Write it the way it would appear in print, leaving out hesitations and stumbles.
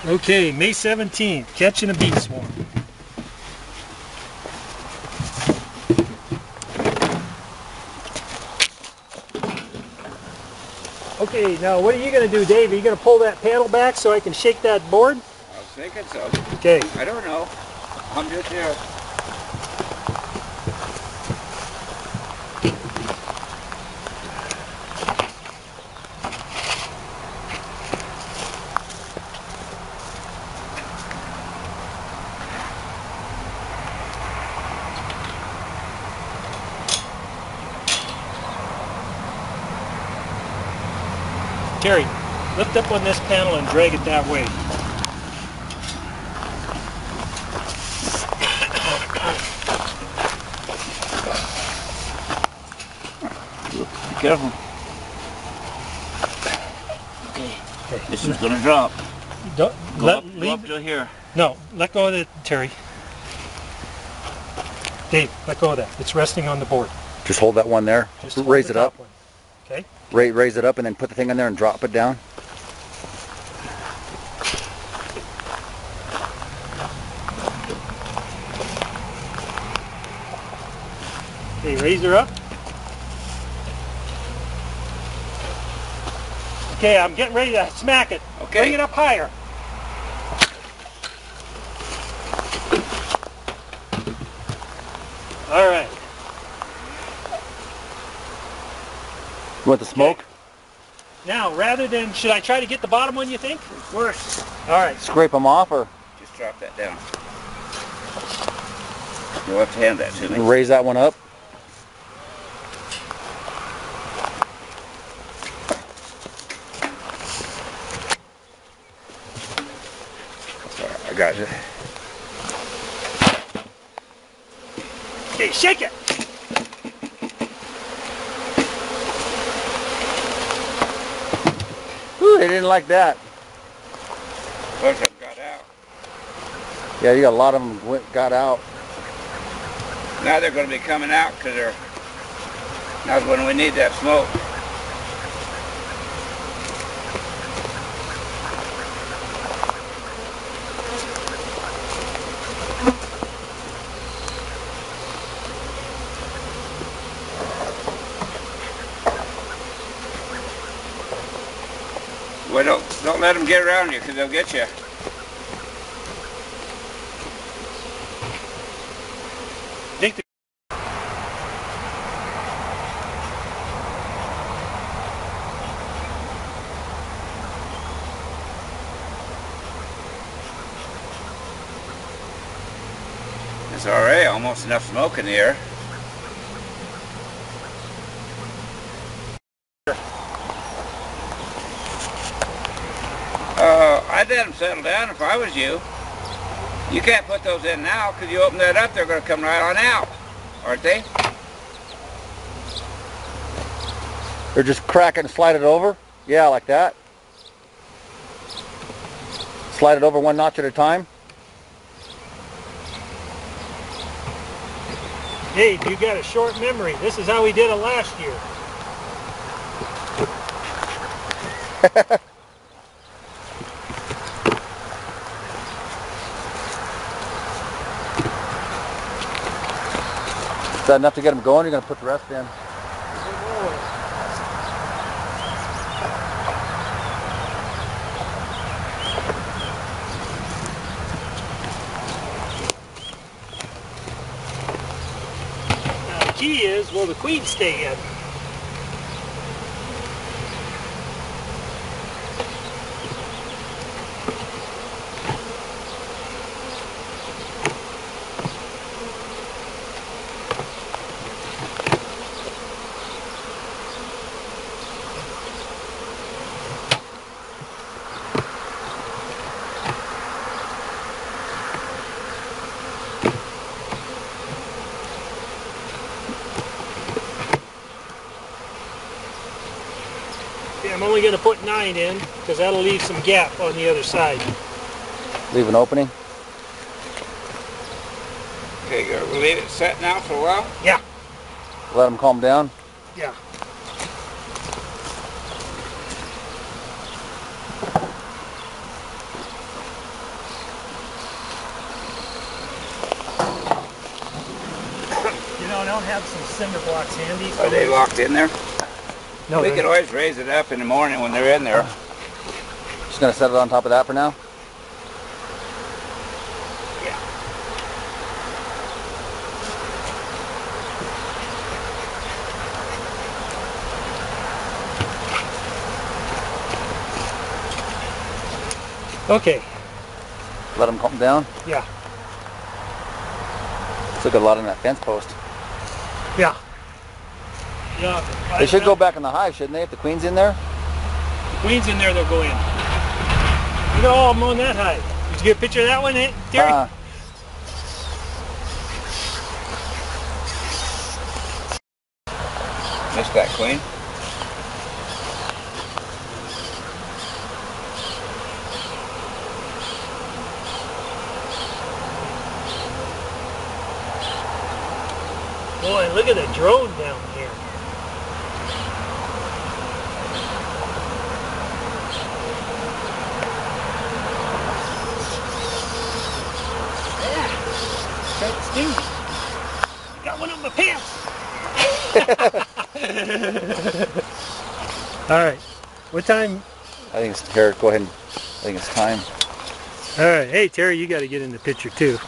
Okay, May 17th, catching a bee swarm. Okay, now what are you going to do, Dave? Are you going to pull that panel back so I can shake that board? I was thinking so. Okay. I don't know. I'm just here. Terry, lift up on this panel and drag it that way. Be careful. Okay. This is going to drop. Don't, Go up to here. No, let go of it, Terry. Dave, let go of that. It's resting on the board. Just hold that one there. Just raise it up. One. Okay. Raise it up and then put the thing in there and drop it down. Okay, raise her up. Okay, I'm getting ready to smack it. Okay. Bring it up higher. All right. You want the smoke? Okay. Now, rather than, should I try to get the bottom one, you think? Worse. All right. Scrape them off or Just drop that down. You'll have to hand that to me. raise that one up. I got you. Okay, shake it. Ooh, they didn't like that. Both of them got out. Yeah, you got a lot of them got out. Now they're going to be coming out because they're not when we need that smoke. Well, don't let them get around you because they'll get you. Think the It's already almost enough smoke in the air. I'd let them settle down if I was you. You can't put those in now because you open that up, they're going to come right on out, aren't they? Or just crack it and slide it over. Yeah, like that. Slide it over one notch at a time. Dave, you got a short memory. This is how we did it last year. Is that enough to get them going? You're going to put the rest in. Now, the key is, will the queen stay in? I'm only going to put 9 in because that'll leave some gap on the other side. Leave an opening. Okay, good. We'll leave it set now for a while. Yeah. Let them calm down. Yeah. have some cinder blocks handy. Are they locked in there? No, We can always raise it up in the morning when they're in there. Just gonna set it on top of that for now. Yeah. Okay. Let them come down. Yeah. Still got a lot in that fence post. Yeah. Yeah. They should go back in the hive, shouldn't they? If the queen's in there. Queen's in there, they'll go in. You know, I'm on that hive. Did you get a picture of that one, Terry? Missed that queen. Boy, look at the drone down here. Yeah. Got stingy. Got one on my pants. All right. What time? I think it's here. Go ahead. I think it's time. All right. Hey, Terry, you got to get in the picture too.